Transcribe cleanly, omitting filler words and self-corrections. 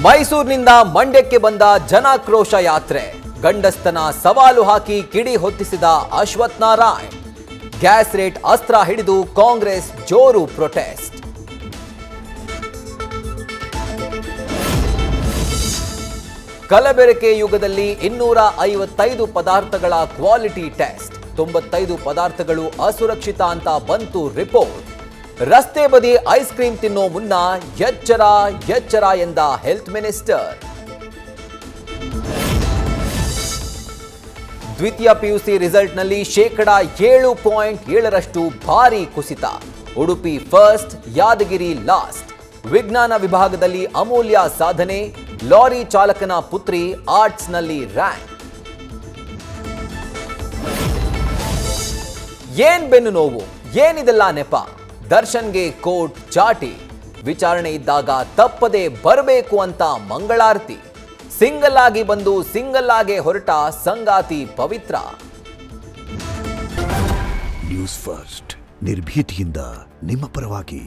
ಮೈಸೂರಿನಿಂದ ಮಂಡ್ಯಕ್ಕೆ ಬಂದ ಜನಾಕ್ರೋಶ ಯಾತ್ರೆ. ಗಂಡಸ್ತನ ಸವಾಲು ಹಾಕಿ ಕಿಡಿ ಹೊತ್ತಿಸಿದ ಅಶ್ವಥ್ ನಾರಾಯಣ್. ಗ್ಯಾಸ್ ರೇಟ್ ಅಸ್ತ್ರ ಹಿಡಿದು ಕಾಂಗ್ರೆಸ್ ಜೋರು ಪ್ರೊಟೆಸ್ಟ್. ಕಲಬೆರಕೆ ಯುಗದಲ್ಲಿ 255 ಪದಾರ್ಥಗಳ ಕ್ವಾಲಿಟಿ ಟೆಸ್ಟ್. 95 ಪದಾರ್ಥಗಳು ಅಸುರಕ್ಷಿತ ಅಂತ ಬಂತು ರಿಪೋರ್ಟ್. ರಸ್ತೆ ಬದಿ ಐಸ್ ಕ್ರೀಮ್ ತಿನ್ನೋ ಮುನ್ನ ಎಚ್ಚರ ಎಚ್ಚರ ಎಂದ ಹೆಲ್ತ್ ಮಿನಿಸ್ಟರ್. ದ್ವಿತೀಯ ಪಿಯುಸಿ ರಿಸಲ್ಟ್ನಲ್ಲಿ 7.7% ಭಾರಿ ಕುಸಿತ. Udupi first, Yadgir last. ವಿಜ್ಞಾನ ವಿಭಾಗದಲ್ಲಿ ಅಮೂಲ್ಯ ಸಾಧನೆ. ಲಾರಿ ಚಾಲಕನ ಪುತ್ರಿ ಆರ್ಟ್ಸ್ನಲ್ಲಿ ರ್ಯಾಂಕ್. ಏನ್ ಬೆನ್ನು ನೋವು, ಏನಿದೆಲ್ಲ ನೆಪ? ದರ್ಶನ್ಗೆ ಕೋರ್ಟ್ ಚಾಟಿ. ವಿಚಾರಣೆ ಇದ್ದಾಗ ತಪ್ಪದೆ ಬರಬೇಕು ಅಂತ ಮಂಗಳಾರತಿ. ಸಿಂಗಲ್ ಆಗಿ ಬಂದು ಸಿಂಗಲ್ ಆಗಿ ಹೊರಟ ಸಂಗಾತಿ ಪವಿತ್ರ. ನ್ಯೂಸ್ ಫಸ್ಟ್, ನಿರ್ಭೀತಿಯಿಂದ ನಿಮ್ಮ ಪರವಾಗಿ.